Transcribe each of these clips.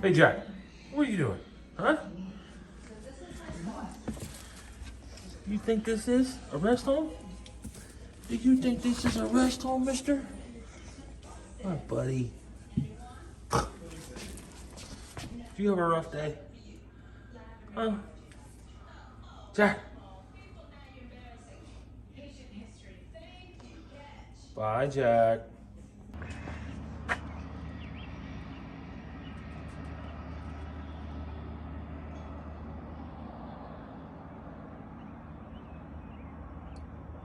Hey, Jack, what are you doing? Huh? You think this is a rest home? Do you think this is a rest home, mister? Oh, buddy. Do you have a rough day? Huh? Jack. Bye, Jack.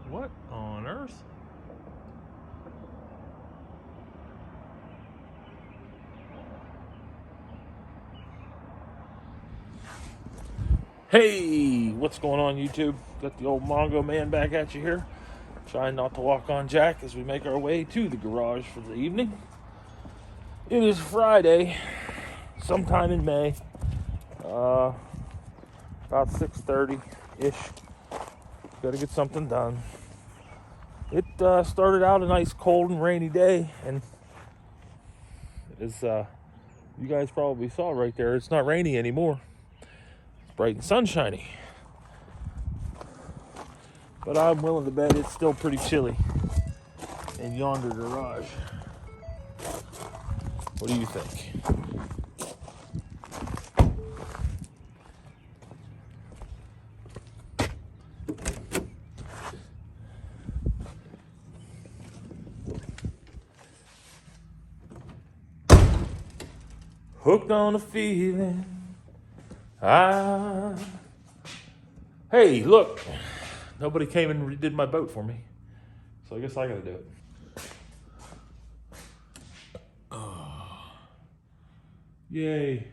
What on earth? Hey, what's going on, YouTube? Got the old Mongo man back at you here. Trying not to walk on Jack as we make our way to the garage for the evening. It is Friday, sometime in May, about 6:30-ish. Got to get something done. It started out a nice cold and rainy day, and as you guys probably saw right there, it's not rainy anymore. It's bright and sunshiny. But I'm willing to bet it's still pretty chilly in yonder garage. What do you think? Hooked on a feeling. Hey, look. Nobody came and redid my boat for me. So I guess I gotta do it. Oh. Yay.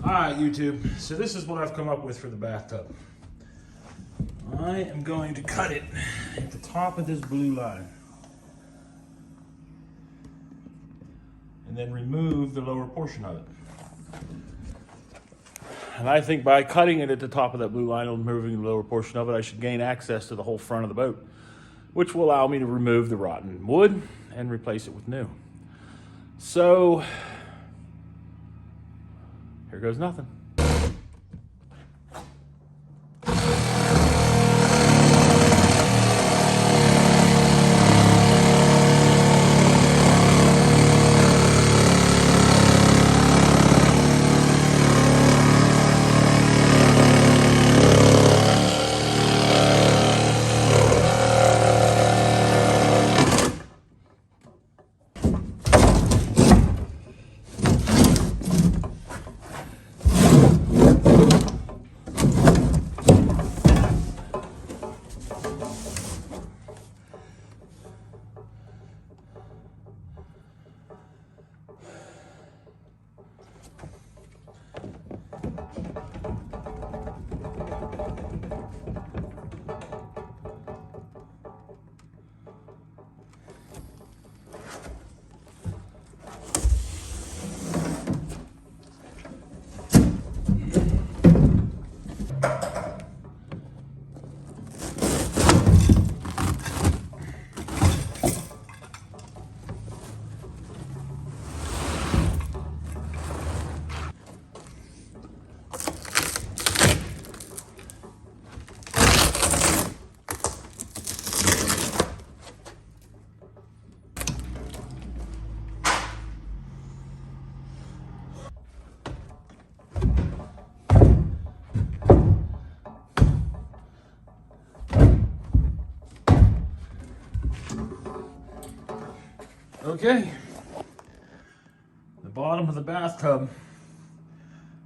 Alright, YouTube. So this is what I've come up with for the bathtub. I am going to cut it at the top of this blue line. And then remove the lower portion of it. And I think by cutting it at the top of that blue line and removing the lower portion of it, I should gain access to the whole front of the boat, which will allow me to remove the rotten wood and replace it with new. So, here goes nothing. Okay, the bottom of the bathtub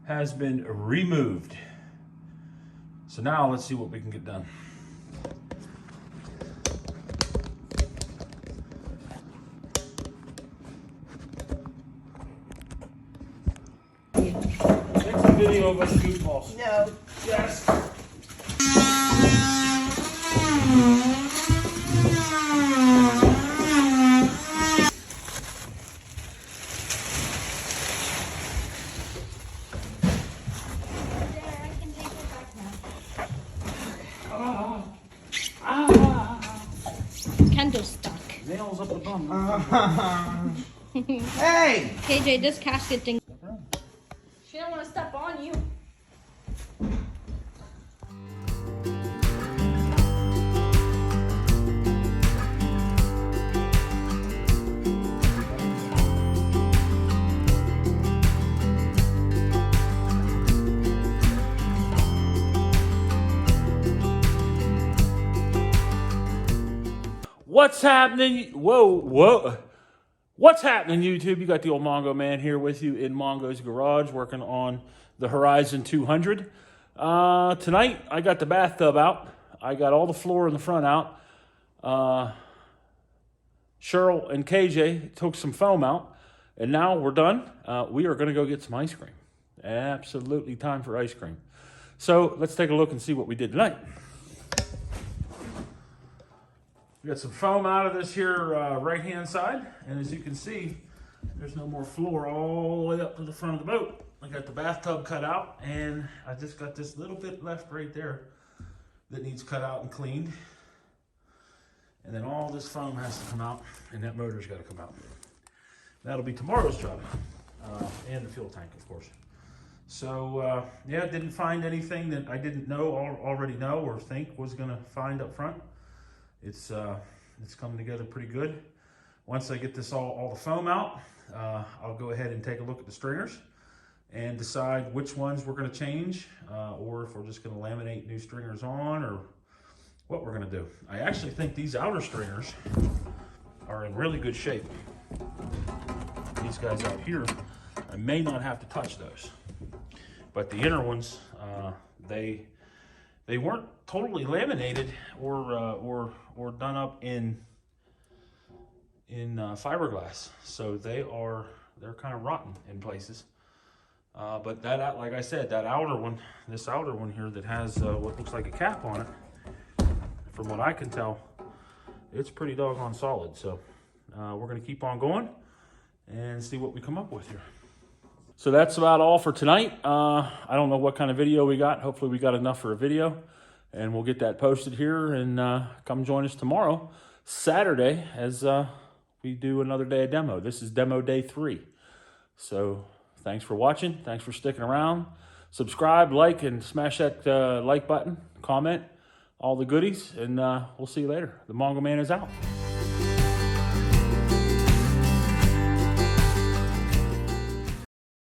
has been removed. So now let's see what we can get done. Next video of us goofballs. No. Yes. up the bum. Hey! KJ, this casket thing. She don't want to step on you. What's happening? Whoa. What's happening, YouTube? You got the old Mongo man here with you in Mongo's garage working on the Horizon 200. Tonight, I got the bathtub out. I got all the floor in the front out. Cheryl and KJ took some foam out. And now we're done. We are going to go get some ice cream. Absolutely time for ice cream. So let's take a look and see what we did tonight. We got some foam out of this here right-hand side. And as you can see, there's no more floor all the way up to the front of the boat. I got the bathtub cut out, and I just got this little bit left right there that needs cut out and cleaned. And then all this foam has to come out, and that motor's got to come out. That'll be tomorrow's job, and the fuel tank, of course. So, yeah, didn't find anything that I didn't know, already know, or think was going to find up front. It's coming together pretty good. Once I get this all the foam out, I'll go ahead and take a look at the stringers and decide which ones we're going to change, or if we're just going to laminate new stringers on, or what we're going to do. I actually think these outer stringers are in really good shape. These guys out here, I may not have to touch those, but the inner ones, they weren't totally laminated or done up in fiberglass, so they're kind of rotten in places. But that, like I said, that outer one, this outer one here that has what looks like a cap on it, from what I can tell, it's pretty doggone solid. So we're gonna keep on going and see what we come up with here. So that's about all for tonight. I don't know what kind of video we got. Hopefully we got enough for a video, and we'll get that posted here, and come join us tomorrow, Saturday, as we do another day of demo. This is demo day 3. So thanks for watching. Thanks for sticking around. Subscribe, like, and smash that like button, comment, all the goodies, and we'll see you later. The Mongo Man is out.